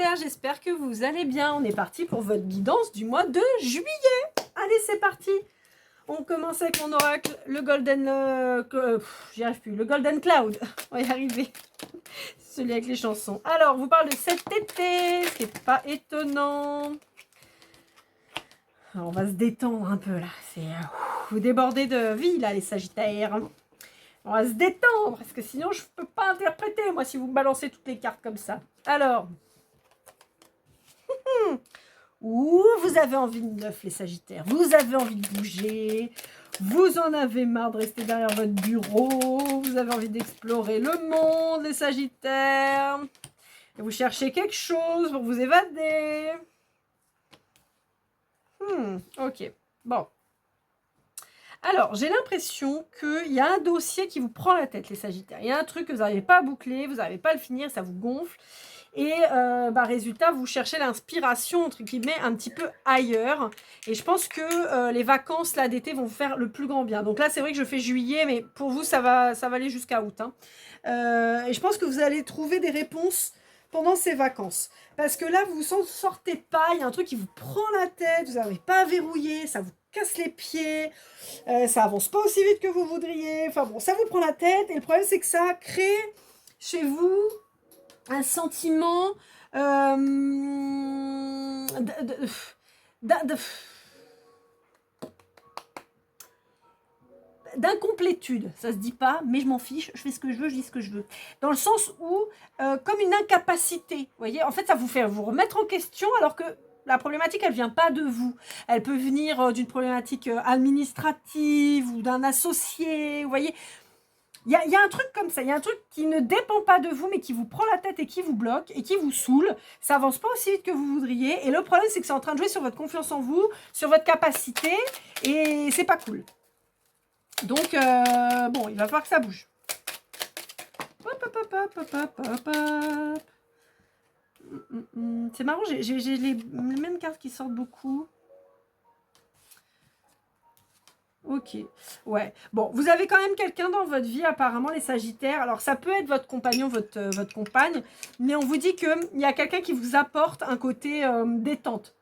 Sagittaire, j'espère que vous allez bien. On est parti pour votre guidance du mois de juillet. Allez, c'est parti. On commence avec mon oracle, le Golden... j'y arrive plus, le Golden Cloud. On va y arriver. Celui avec les chansons. Alors, on vous parle de cet été, ce qui n'est pas étonnant. Alors, on va se détendre un peu là. Vous débordez de vie là, les Sagittaires. On va se détendre, parce que sinon je ne peux pas interpréter, moi, si vous me balancez toutes les cartes comme ça. Alors, vous avez envie de neuf, les Sagittaires. Vous avez envie de bouger. Vous en avez marre de rester derrière votre bureau. Vous avez envie d'explorer le monde, les Sagittaires. Et vous cherchez quelque chose pour vous évader. Ok, bon. Alors, j'ai l'impression qu'il y a un dossier qui vous prend la tête, les Sagittaires. Il y a un truc que vous n'arrivez pas à boucler, vous n'arrivez pas à le finir, ça vous gonfle. Et résultat, vous cherchez l'inspiration, entre guillemets, un petit peu ailleurs. Et je pense que les vacances là d'été vont vous faire le plus grand bien. Donc là, c'est vrai que je fais juillet, mais pour vous, ça va aller jusqu'à août. Hein. Et je pense que vous allez trouver des réponses pendant ces vacances. Parce que là, vous ne sortez pas, il y a un truc qui vous prend la tête, vous n'arrivez pas à verrouiller, ça vous casse les pieds, ça avance pas aussi vite que vous voudriez, enfin bon, ça vous prend la tête, et le problème c'est que ça crée chez vous un sentiment d'incomplétude, ça se dit pas, mais je m'en fiche, je fais ce que je veux, je dis ce que je veux. Dans le sens où, comme une incapacité, vous voyez, en fait ça vous fait vous remettre en question alors que la problématique, elle ne vient pas de vous. Elle peut venir d'une problématique administrative ou d'un associé. Vous voyez, il y a un truc comme ça. Il y a un truc qui ne dépend pas de vous, mais qui vous prend la tête et qui vous bloque et qui vous saoule. Ça avance pas aussi vite que vous voudriez. Et le problème, c'est que c'est en train de jouer sur votre confiance en vous, sur votre capacité. Et c'est pas cool. Donc, bon, il va falloir que ça bouge. Hop, hop, hop, hop, hop, hop, hop. C'est marrant, j'ai les mêmes cartes qui sortent beaucoup. Ok, ouais. Bon, vous avez quand même quelqu'un dans votre vie, apparemment, les Sagittaires. Alors, ça peut être votre compagnon, votre compagne, mais on vous dit qu'il y a quelqu'un qui vous apporte un côté détente.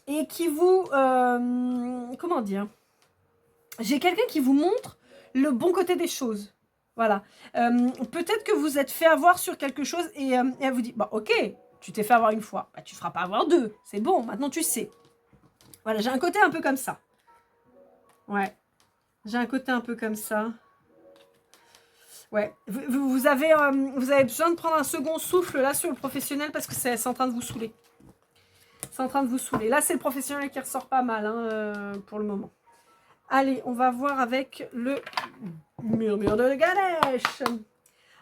Et qui vous... comment dire? J'ai quelqu'un qui vous montre le bon côté des choses. Voilà. Peut-être que vous êtes fait avoir sur quelque chose et elle vous dit, bah ok, tu t'es fait avoir une fois, bah, tu ne feras pas avoir deux. C'est bon, maintenant tu sais. Voilà, j'ai un côté un peu comme ça. Ouais. J'ai un côté un peu comme ça. Ouais. Vous avez besoin de prendre un second souffle là sur le professionnel parce que c'est en train de vous saouler. C'est en train de vous saouler. Là, c'est le professionnel qui ressort pas mal hein, pour le moment. Allez, on va voir avec le murmure de Ganesh.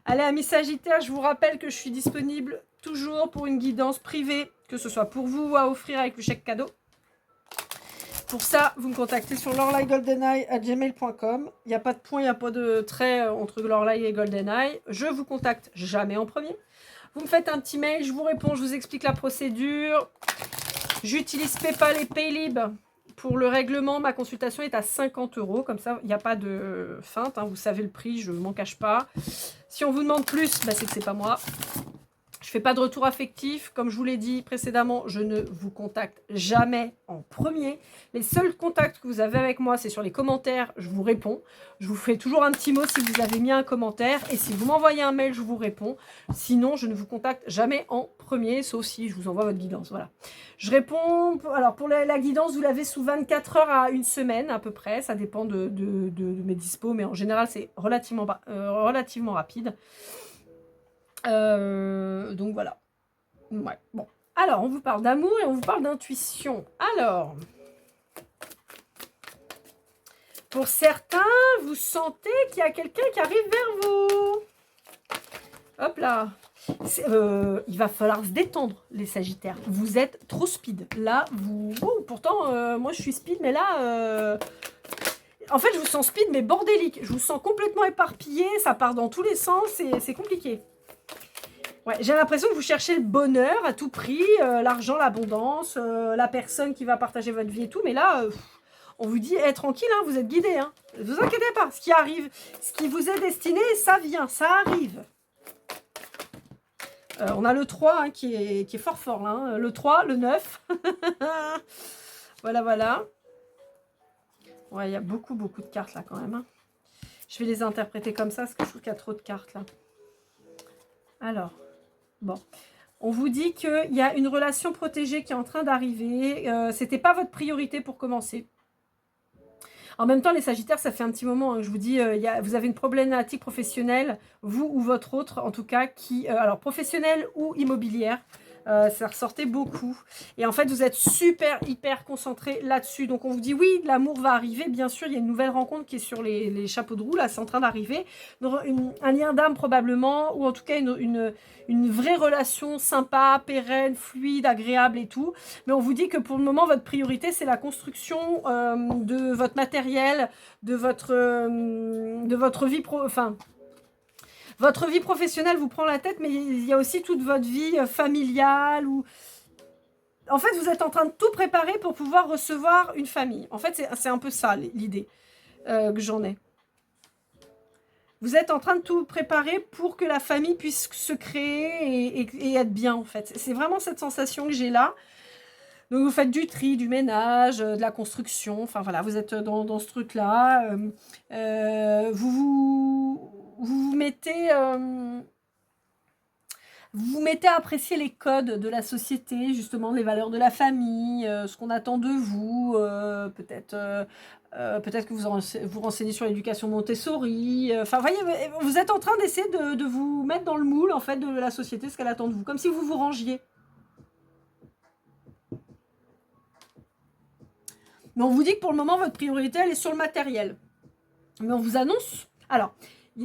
Allez, amis Sagittaires, je vous rappelle que je suis disponible toujours pour une guidance privée, que ce soit pour vous ou à offrir avec le chèque cadeau. Pour ça, vous me contactez sur lorlaigoldeneye@gmail.com. Il n'y a pas de point, il n'y a pas de trait entre Lorlaï et Goldeneye. Je vous contacte jamais en premier. Vous me faites un petit mail, je vous réponds, je vous explique la procédure. J'utilise PayPal et Paylib. Pour le règlement, ma consultation est à 50 €. Comme ça, il n'y a pas de feinte. Hein, vous savez le prix, je ne m'en cache pas. Si on vous demande plus, bah, c'est que ce n'est pas moi. Je ne fais pas de retour affectif. Comme je vous l'ai dit précédemment, je ne vous contacte jamais en premier. Les seuls contacts que vous avez avec moi, c'est sur les commentaires. Je vous réponds. Je vous fais toujours un petit mot si vous avez mis un commentaire. Et si vous m'envoyez un mail, je vous réponds. Sinon, je ne vous contacte jamais en premier, sauf si je vous envoie votre guidance. Voilà. Je réponds. Alors, pour la guidance, vous l'avez sous 24 heures à une semaine à peu près. Ça dépend de mes dispos, mais en général, c'est relativement rapide. Donc voilà. Ouais, bon. Alors, on vous parle d'amour et on vous parle d'intuition. Alors, pour certains, vous sentez qu'il y a quelqu'un qui arrive vers vous. Hop là. Il va falloir se détendre, les Sagittaires. Vous êtes trop speed. Là, vous... Oh, pourtant, moi, je suis speed, mais là... En fait, je vous sens speed, mais bordélique. Je vous sens complètement éparpillé. Ça part dans tous les sens et c'est compliqué. Ouais, j'ai l'impression que vous cherchez le bonheur à tout prix, l'argent, l'abondance, la personne qui va partager votre vie et tout. Mais là, on vous dit, tranquille, hein, vous êtes guidé. Hein. Ne vous inquiétez pas, ce qui arrive, ce qui vous est destiné, ça vient, ça arrive. On a le 3 hein, qui est fort fort là. Hein. Le 3, le 9. Voilà, voilà. Ouais, il y a beaucoup de cartes là quand même. Hein. Je vais les interpréter comme ça parce que je trouve qu'il y a trop de cartes là. Alors, bon. On vous dit qu'il y a une relation protégée qui est en train d'arriver. C'était pas votre priorité pour commencer. En même temps, les Sagittaires, ça fait un petit moment hein, que je vous dis, vous avez une problématique professionnelle, vous ou votre autre, en tout cas, qui, alors professionnelle ou immobilière, ça ressortait beaucoup. Et en fait, vous êtes hyper concentré là-dessus. Donc, on vous dit, oui, l'amour va arriver. Bien sûr, il y a une nouvelle rencontre qui est sur les chapeaux de roue. Là, c'est en train d'arriver. Un lien d'âme, probablement, ou en tout cas, une vraie relation sympa, pérenne, fluide, agréable et tout. Mais on vous dit que pour le moment, votre priorité, c'est la construction de votre matériel, de votre vie votre vie professionnelle vous prend la tête, mais il y a aussi toute votre vie familiale. En fait, vous êtes en train de tout préparer pour pouvoir recevoir une famille. En fait, c'est un peu ça l'idée que j'en ai. Vous êtes en train de tout préparer pour que la famille puisse se créer et être bien, en fait. C'est vraiment cette sensation que j'ai là. Donc, vous faites du tri, du ménage, de la construction. Enfin, voilà, vous êtes dans ce truc-là. Vous mettez... vous vous mettez à apprécier les codes de la société, justement, les valeurs de la famille, ce qu'on attend de vous, peut-être que vous renseignez sur l'éducation Montessori. Enfin, voyez, vous êtes en train d'essayer de vous mettre dans le moule, en fait, de la société, ce qu'elle attend de vous, comme si vous vous rangiez. Mais on vous dit que pour le moment, votre priorité, elle est sur le matériel. Mais on vous annonce... Alors,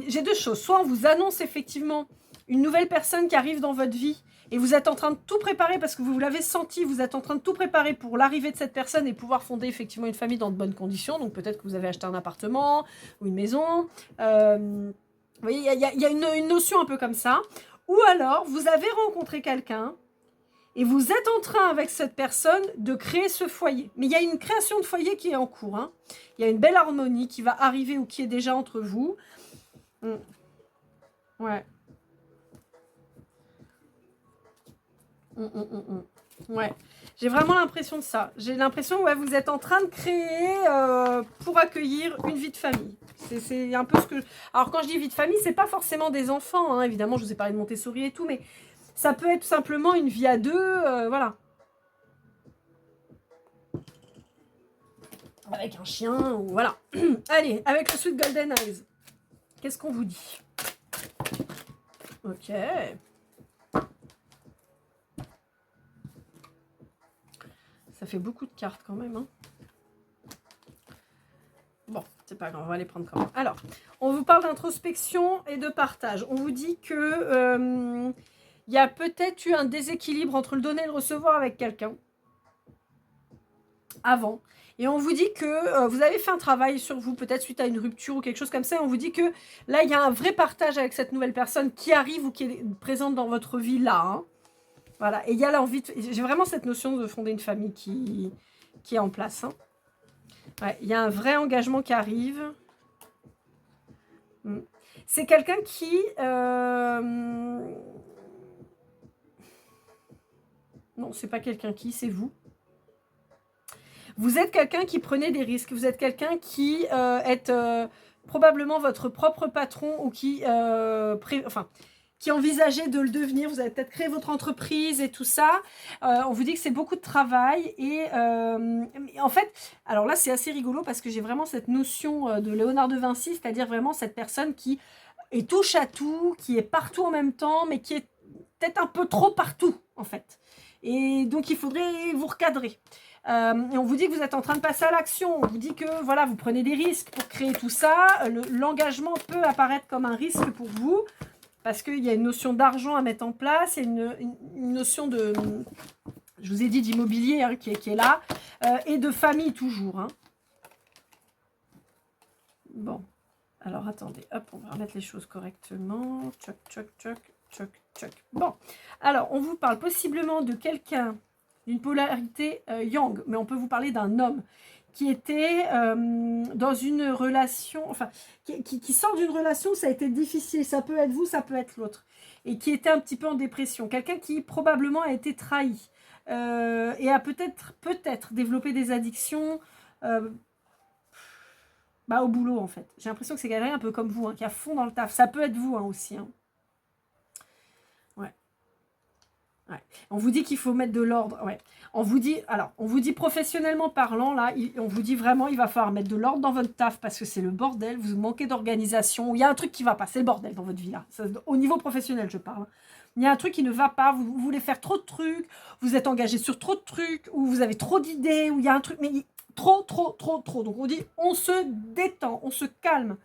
j'ai deux choses. Soit on vous annonce effectivement une nouvelle personne qui arrive dans votre vie et vous êtes en train de tout préparer parce que vous l'avez senti, vous êtes en train de tout préparer pour l'arrivée de cette personne et pouvoir fonder effectivement une famille dans de bonnes conditions. Donc peut-être que vous avez acheté un appartement ou une maison. Vous voyez, il y a une notion un peu comme ça. Ou alors, vous avez rencontré quelqu'un et vous êtes en train, avec cette personne, de créer ce foyer. Mais il y a une création de foyer qui est en cours. Hein. Il y a une belle harmonie qui va arriver ou qui est déjà entre vous. Ouais. Ouais. J'ai vraiment l'impression de ça. J'ai l'impression que vous êtes en train de créer pour accueillir une vie de famille. C'est un peu ce que... Alors, quand je dis vie de famille, c'est pas forcément des enfants. Hein. Évidemment, je vous ai parlé de Montessori et tout, mais... Ça peut être tout simplement une vie à deux, voilà. Avec un chien, ou voilà. Allez, avec le Sweet Golden Eyes. Qu'est-ce qu'on vous dit? Ok. Ça fait beaucoup de cartes quand même. Hein. Bon, c'est pas grave, on va les prendre quand même. Alors, on vous parle d'introspection et de partage. On vous dit que... il y a peut-être eu un déséquilibre entre le donner et le recevoir avec quelqu'un avant. Et on vous dit que vous avez fait un travail sur vous, peut-être suite à une rupture ou quelque chose comme ça. Et on vous dit que là, il y a un vrai partage avec cette nouvelle personne qui arrive ou qui est présente dans votre vie là. Hein. Voilà. Et il y a l'envie de... J'ai vraiment cette notion de fonder une famille qui est en place. Hein. Ouais, il y a un vrai engagement qui arrive. C'est quelqu'un qui... Non, c'est pas quelqu'un qui, c'est vous. Vous êtes quelqu'un qui prenait des risques. Vous êtes quelqu'un qui est probablement votre propre patron ou qui envisageait de le devenir. Vous avez peut-être créé votre entreprise et tout ça. On vous dit que c'est beaucoup de travail. Et en fait, alors là, c'est assez rigolo parce que j'ai vraiment cette notion de Léonard de Vinci, c'est-à-dire vraiment cette personne qui est touche à tout, qui est partout en même temps, mais qui est peut-être un peu trop partout, en fait. Et donc, il faudrait vous recadrer. Et on vous dit que vous êtes en train de passer à l'action. On vous dit que voilà, vous prenez des risques pour créer tout ça. L'engagement peut apparaître comme un risque pour vous parce qu'il y a une notion d'argent à mettre en place. Il y a une notion de, je vous ai dit, d'immobilier hein, qui est là et de famille toujours. Hein. Bon, alors attendez, hop, on va remettre les choses correctement. Tchoc, tchoc, tchoc, tchoc, tchoc. Bon, alors on vous parle possiblement de quelqu'un d'une polarité yang, mais on peut vous parler d'un homme qui était dans une relation, enfin, qui sort d'une relation, ça a été difficile, ça peut être vous, ça peut être l'autre, et qui était un petit peu en dépression, quelqu'un qui probablement a été trahi, et a peut-être développé des addictions au boulot, en fait. J'ai l'impression que c'est quelqu'un un peu comme vous, hein, qui est à fond dans le taf. Ça peut être vous, hein, aussi. Hein. Ouais. Ouais. On vous dit qu'il faut mettre de l'ordre. Ouais. On vous dit professionnellement parlant, là, on vous dit vraiment, il va falloir mettre de l'ordre dans votre taf parce que c'est le bordel, vous manquez d'organisation. Il y a un truc qui va pas, c'est le bordel dans votre vie, là. Ça, au niveau professionnel, je parle. Il y a un truc qui ne va pas, vous voulez faire trop de trucs, vous êtes engagé sur trop de trucs, ou vous avez trop d'idées, ou il y a un truc, mais trop. Donc on dit, on se détend, on se calme.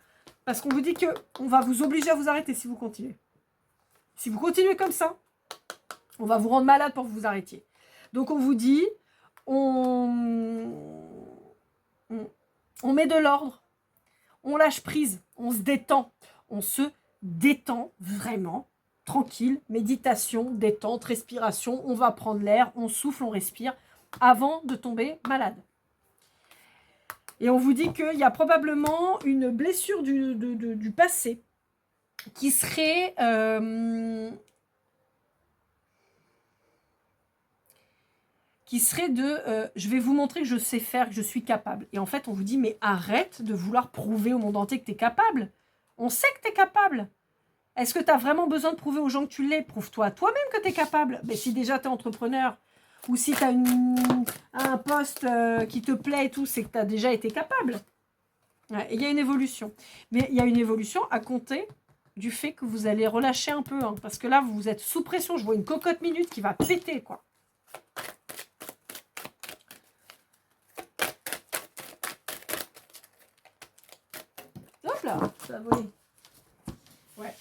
Parce qu'on vous dit qu'on va vous obliger à vous arrêter si vous continuez. Si vous continuez comme ça, on va vous rendre malade pour que vous arrêtiez. Donc on vous dit, on met de l'ordre, on lâche prise, on se détend. On se détend vraiment, tranquille, méditation, détente, respiration, on va prendre l'air, on souffle, on respire, avant de tomber malade. Et on vous dit qu'il y a probablement une blessure du passé qui serait... je vais vous montrer que je sais faire, que je suis capable. Et en fait, on vous dit, mais arrête de vouloir prouver au monde entier que tu es capable. On sait que tu es capable. Est-ce que tu as vraiment besoin de prouver aux gens que tu l'es? Prouve-toi toi-même que tu es capable. Mais si déjà tu es entrepreneur, ou si tu as un poste qui te plaît et tout, c'est que tu as déjà été capable. Ouais, et il y a une évolution. Mais il y a une évolution à compter du fait que vous allez relâcher un peu. Hein, parce que là, vous êtes sous pression. Je vois une cocotte minute qui va péter, quoi. Hop là, ça va voler. Ouais.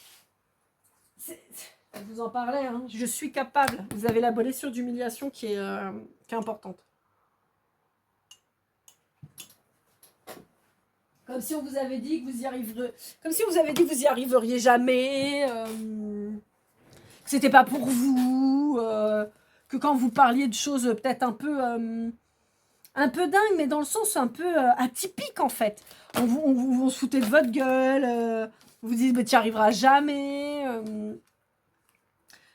Je vous en parlais, hein. Je suis capable. Vous avez la blessure d'humiliation qui est importante. Comme si on vous avait dit que vous y arriverez. Comme si on vous avait dit que vous y arriveriez jamais. Que c'était pas pour vous. Que quand vous parliez de choses peut-être un peu dingues, mais dans le sens un peu atypique en fait. On se foutait de votre gueule. On vous dit, mais tu n'y arriveras jamais.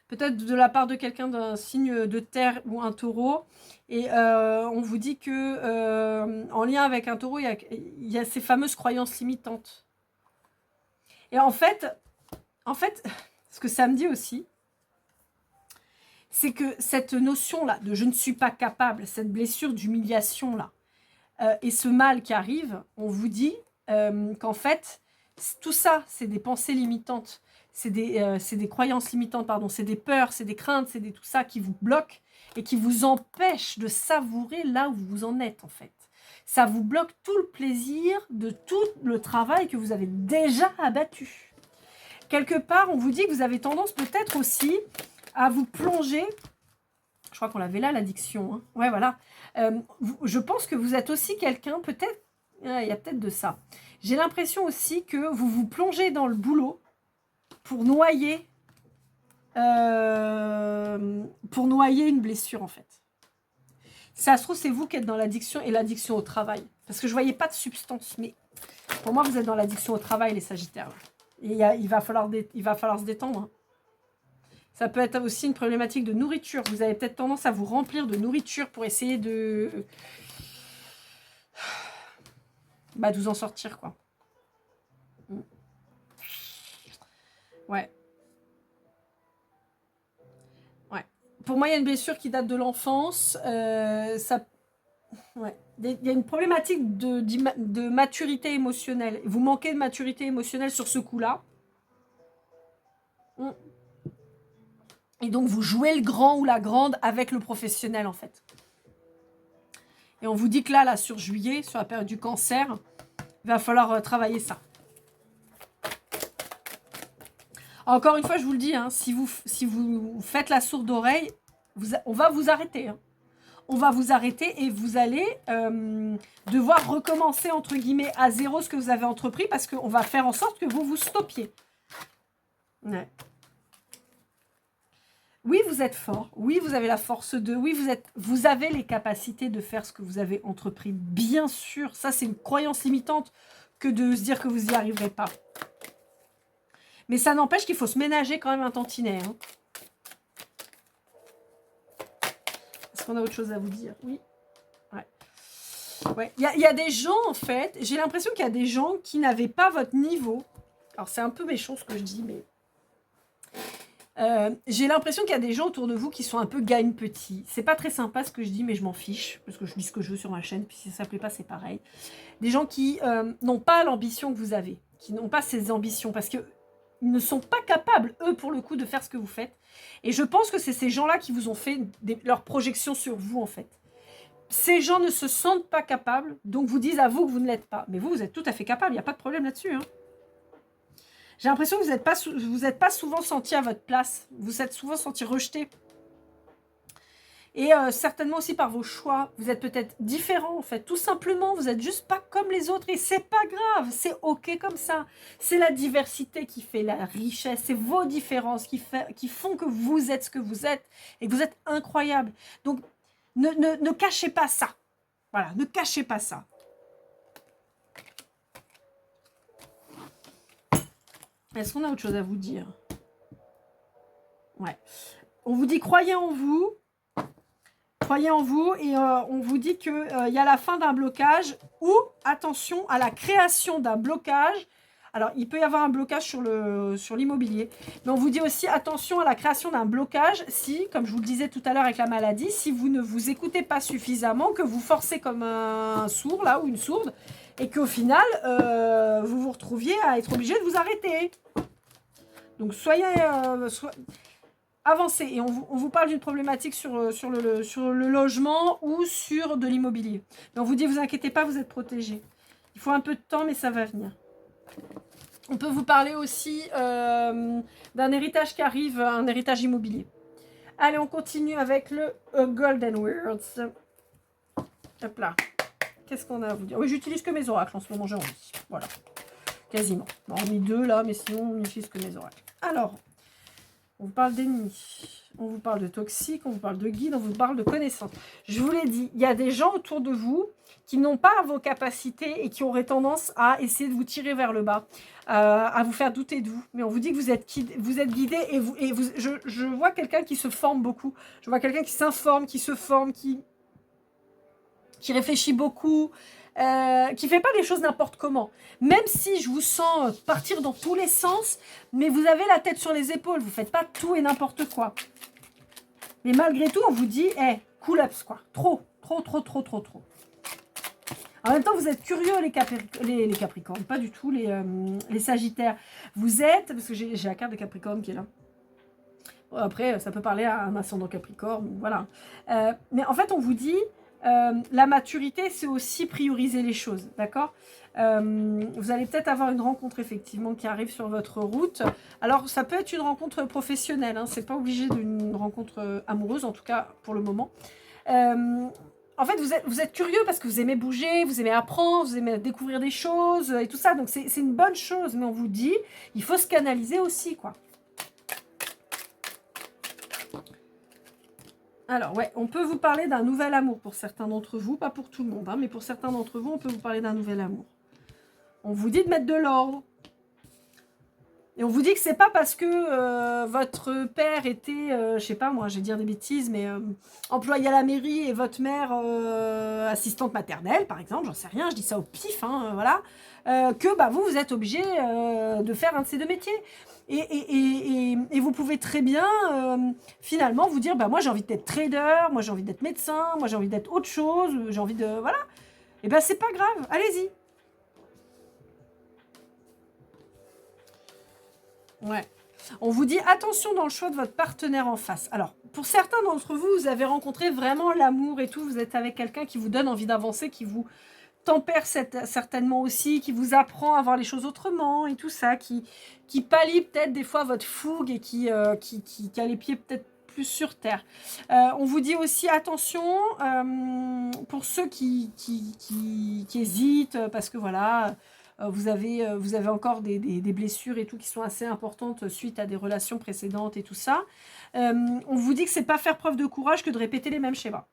Peut-être de la part de quelqu'un d'un signe de terre ou un taureau. Et on vous dit que en lien avec un taureau, il y a ces fameuses croyances limitantes. Et en fait, ce que ça me dit aussi, c'est que cette notion-là de je ne suis pas capable, cette blessure d'humiliation-là, et ce mal qui arrive, on vous dit qu'en fait, tout ça, c'est des pensées limitantes, c'est des croyances limitantes, pardon, c'est des peurs, c'est des craintes, c'est tout ça qui vous bloque et qui vous empêche de savourer là où vous en êtes, en fait. Ça vous bloque tout le plaisir de tout le travail que vous avez déjà abattu. Quelque part, on vous dit que vous avez tendance peut-être aussi à vous plonger. Je crois qu'on l'avait là, l'addiction. Hein. Ouais, voilà. Je pense que vous êtes aussi quelqu'un, peut-être, il y a peut-être de ça. J'ai l'impression aussi que vous vous plongez dans le boulot pour noyer une blessure, en fait. Ça se trouve, c'est vous qui êtes dans l'addiction et l'addiction au travail. Parce que je ne voyais pas de substance, mais pour moi, vous êtes dans l'addiction au travail, les Sagittaires. Et il va falloir se détendre. Hein. Ça peut être aussi une problématique de nourriture. Vous avez peut-être tendance à vous remplir de nourriture pour essayer de vous en sortir, quoi. Ouais. Pour moi, il y a une blessure qui date de l'enfance. Ouais. Il y a une problématique de maturité émotionnelle. Vous manquez de maturité émotionnelle sur ce coup-là. Et donc, vous jouez le grand ou la grande avec le professionnel, en fait. Et on vous dit que là, sur juillet, sur la période du cancer, il va falloir travailler ça. Encore une fois, je vous le dis, hein, si vous faites la sourde oreille, on va vous arrêter. Hein. On va vous arrêter et vous allez devoir recommencer, entre guillemets, à zéro ce que vous avez entrepris parce qu'on va faire en sorte que vous vous stoppiez. Ouais. Oui, vous êtes fort. Oui, vous avez la force de... Oui, vous avez les capacités de faire ce que vous avez entrepris. Bien sûr, ça, c'est une croyance limitante que de se dire que vous n'y arriverez pas. Mais ça n'empêche qu'il faut se ménager quand même un tantinet. Hein. Est-ce qu'on a autre chose à vous dire? Oui. Ouais. Ouais. Il y a des gens, en fait, j'ai l'impression qu'il y a des gens qui n'avaient pas votre niveau. Alors, c'est un peu méchant ce que je dis, mais... j'ai l'impression qu'il y a des gens autour de vous qui sont un peu gagne-petit. C'est pas très sympa ce que je dis, mais je m'en fiche, parce que je dis ce que je veux sur ma chaîne, puis si ça ne plaît pas, c'est pareil. Des gens qui n'ont pas l'ambition que vous avez, qui n'ont pas ces ambitions, parce qu'ils ne sont pas capables, eux, pour le coup, de faire ce que vous faites. Et je pense que c'est ces gens-là qui vous ont fait leur projection sur vous, en fait. Ces gens ne se sentent pas capables, donc vous disent à vous que vous ne l'êtes pas. Mais vous, vous êtes tout à fait capable, il n'y a pas de problème là-dessus, hein. J'ai l'impression que vous n'êtes pas souvent senti à votre place. Vous êtes souvent senti rejeté. Et certainement aussi par vos choix. Vous êtes peut-être différent, en fait. Tout simplement, vous n'êtes juste pas comme les autres. Et c'est pas grave, c'est OK comme ça. C'est la diversité qui fait la richesse. C'est vos différences qui font que vous êtes ce que vous êtes. Et que vous êtes incroyable. Donc, ne cachez pas ça. Voilà, ne cachez pas ça. Est-ce qu'on a autre chose à vous dire? Ouais. On vous dit croyez en vous. Croyez en vous et on vous dit qu'il y a la fin d'un blocage ou attention à la création d'un blocage. Alors, il peut y avoir un blocage sur l'immobilier. Mais on vous dit aussi attention à la création d'un blocage si, comme je vous le disais tout à l'heure avec la maladie, si vous ne vous écoutez pas suffisamment, que vous forcez comme un sourd là ou une sourde et qu'au final, vous vous retrouviez à être obligé de vous arrêter. Donc, avancez. Et on vous parle d'une problématique sur le logement ou sur de l'immobilier. Mais on vous dit, vous inquiétez pas, vous êtes protégés. Il faut un peu de temps, mais ça va venir. On peut vous parler aussi d'un héritage qui arrive, un héritage immobilier. Allez, on continue avec le Golden Words. Hop là. Qu'est-ce qu'on a à vous dire? Oui, j'utilise que mes oracles en ce moment, j'ai envie. Voilà. Quasiment. Bon, on mis 2 là, mais sinon, on n'utilise que mes oracles. Alors, on vous parle d'ennemis, on vous parle de toxiques, on vous parle de guides, on vous parle de connaissances. Je vous l'ai dit, il y a des gens autour de vous qui n'ont pas vos capacités et qui auraient tendance à essayer de vous tirer vers le bas, à vous faire douter de vous. Mais on vous dit que vous êtes guidé et je vois quelqu'un qui se forme beaucoup. Je vois quelqu'un qui s'informe, qui se forme, qui réfléchit beaucoup, qui fait pas les choses n'importe comment. Même si je vous sens partir dans tous les sens, mais vous avez la tête sur les épaules, vous faites pas tout et n'importe quoi. Mais malgré tout, on vous dit, cool ups, quoi. Trop. En même temps, vous êtes curieux, les Capricornes, pas du tout les Sagittaires. Vous êtes, parce que j'ai la carte de Capricorne qui est là. Bon, après, ça peut parler à un ascendant Capricorne, voilà. Mais en fait, on vous dit, la maturité, c'est aussi prioriser les choses, d'accord? Vous allez peut-être avoir une rencontre, effectivement, qui arrive sur votre route. Alors, ça peut être une rencontre professionnelle, hein, c'est pas obligé d'une rencontre amoureuse, en tout cas, pour le moment. En fait, vous êtes curieux parce que vous aimez bouger, vous aimez apprendre, vous aimez découvrir des choses et tout ça. Donc, c'est une bonne chose. Mais on vous dit, il faut se canaliser aussi, quoi. Alors, ouais, on peut vous parler d'un nouvel amour pour certains d'entre vous. Pas pour tout le monde, hein, mais pour certains d'entre vous, on peut vous parler d'un nouvel amour. On vous dit de mettre de l'ordre. Et on vous dit que c'est pas parce que votre père était, je sais pas moi, je vais dire des bêtises, mais employé à la mairie et votre mère assistante maternelle, par exemple, j'en sais rien, je dis ça au pif, hein, voilà, que bah, vous êtes obligé de faire un de ces deux métiers. Et vous pouvez très bien, finalement, vous dire, bah moi j'ai envie d'être trader, moi j'ai envie d'être médecin, moi j'ai envie d'être autre chose, j'ai envie de... Voilà. Et ben c'est pas grave, allez-y. Ouais. On vous dit attention dans le choix de votre partenaire en face. Alors, pour certains d'entre vous, vous avez rencontré vraiment l'amour et tout. Vous êtes avec quelqu'un qui vous donne envie d'avancer, qui vous tempère certainement aussi, qui vous apprend à voir les choses autrement et tout ça, qui pallie peut-être des fois votre fougue et qui a les pieds peut-être plus sur terre. On vous dit aussi attention pour ceux qui hésitent parce que voilà... vous avez encore des blessures et tout qui sont assez importantes suite à des relations précédentes et tout ça. On vous dit que c'est pas faire preuve de courage que de répéter les mêmes schémas.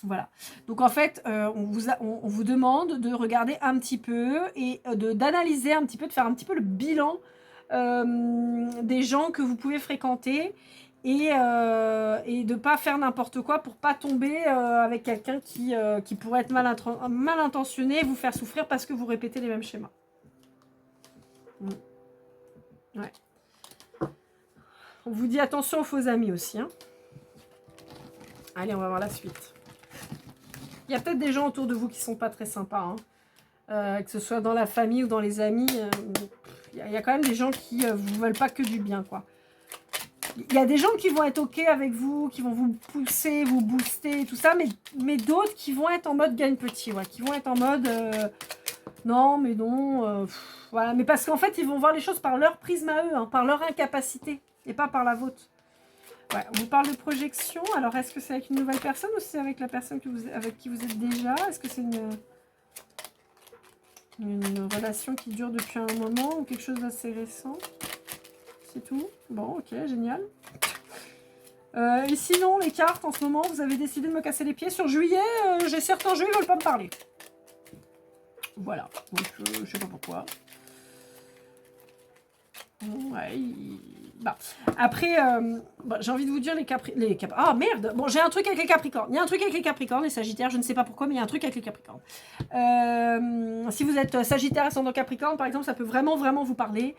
Voilà. Donc en fait, on vous demande de regarder un petit peu et d'analyser un petit peu, de faire un petit peu le bilan des gens que vous pouvez fréquenter et de pas faire n'importe quoi pour pas tomber avec quelqu'un qui pourrait être mal intentionné et vous faire souffrir parce que vous répétez les mêmes schémas. Ouais. On vous dit attention aux faux amis aussi. Hein. Allez, on va voir la suite. Il y a peut-être des gens autour de vous qui sont pas très sympas. Hein. Que ce soit dans la famille ou dans les amis. Il y a quand même des gens qui vous veulent pas que du bien, quoi. Il y a des gens qui vont être OK avec vous, qui vont vous pousser, vous booster, tout ça, mais d'autres qui vont être en mode gagne-petit, ouais, qui vont être en mode non, mais non, voilà. Mais parce qu'en fait, ils vont voir les choses par leur prisme à eux, hein, par leur incapacité, et pas par la vôtre. Ouais, on vous parle de projection, alors est-ce que c'est avec une nouvelle personne ou c'est avec la personne avec qui vous êtes déjà? Est-ce que c'est une relation qui dure depuis un moment ou quelque chose d'assez récent? C'est tout. Bon, ok, génial. Et sinon, les cartes, en ce moment, vous avez décidé de me casser les pieds. Sur juillet, j'ai certains jeux, ils veulent pas me parler. Voilà. Donc, je sais pas pourquoi. Ouais. Bah. Après, j'ai envie de vous dire les Ah, merde. Bon, j'ai un truc avec les Capricornes. Il y a un truc avec les Capricornes, les Sagittaires. Je ne sais pas pourquoi, mais il y a un truc avec les Capricornes. Si vous êtes Sagittaire ascendant Capricorne, par exemple, ça peut vraiment, vraiment vous parler.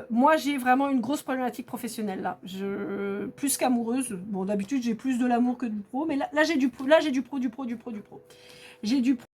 Moi, j'ai vraiment une grosse problématique professionnelle là. Plus qu'amoureuse. Bon, d'habitude, j'ai plus de l'amour que du pro, mais là j'ai du pro. Là, j'ai du pro. J'ai du pro.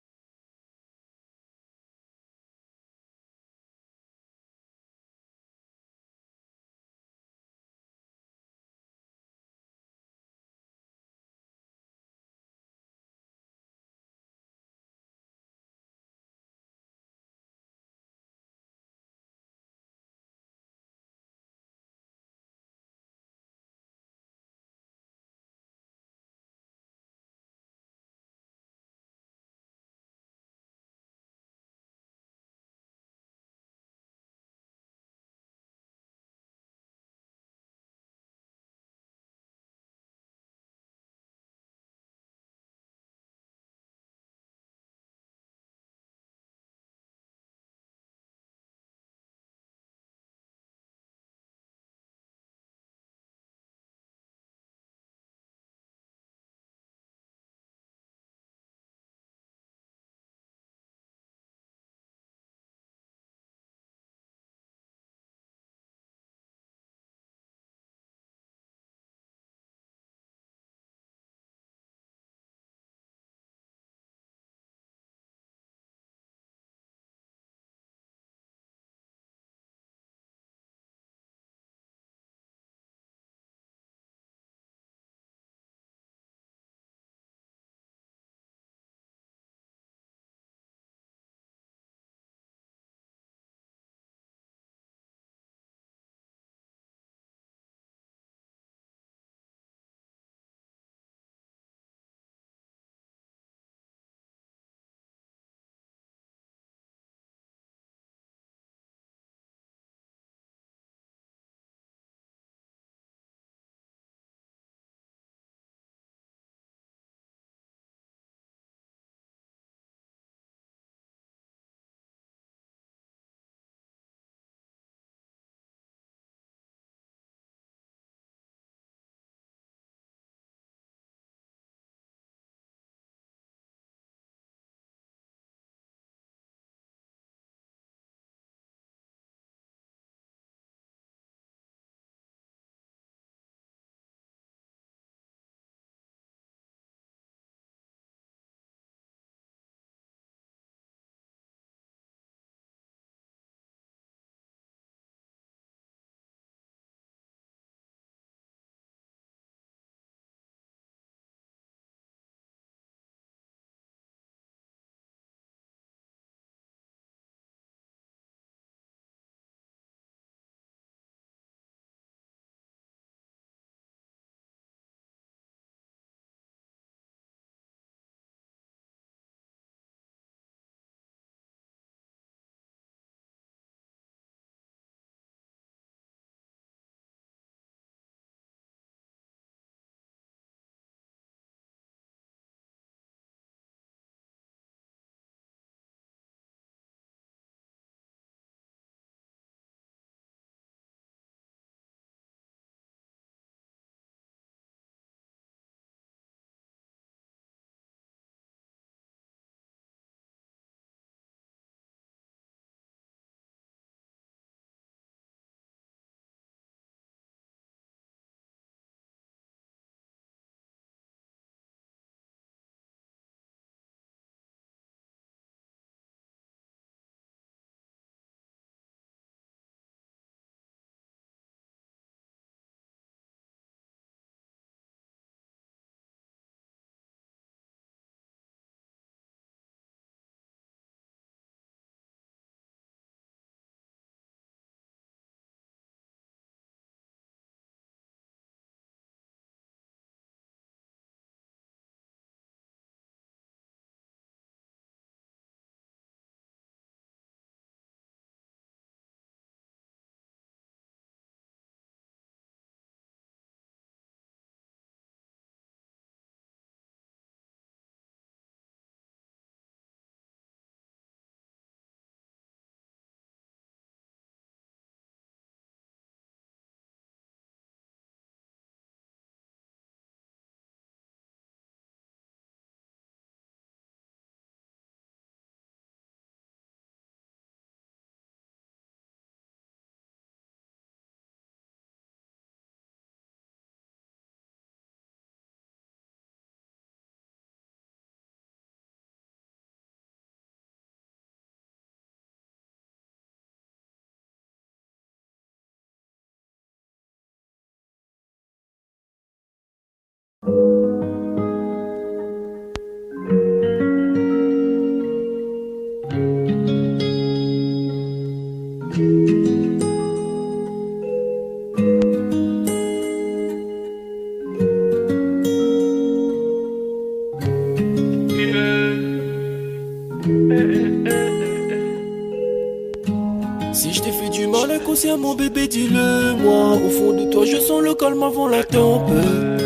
Si je t'ai fait du mal inconsciemment bébé dis-le moi. Au fond de toi je sens le calme avant la tempête.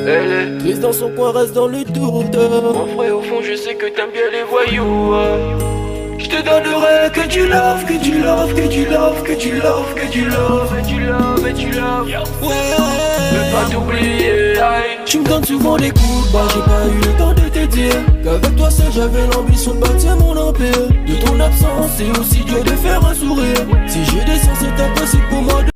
Elle est triste dans son coin, reste dans le doute. Mon frère au fond je sais que t'aimes bien les voyous. Je te donnerai que du love, que du love, que du love, que du love, que du love, et du love, et du love. Ouais, veux pas t'oublier. Tu me donnes souvent des coups de barre, j'ai pas eu le temps de te dire qu'avec toi seul j'avais l'ambition de bâtir mon empire. De ton absence c'est aussi dur de faire un sourire. Si j'ai des sens c'est impossible pour moi de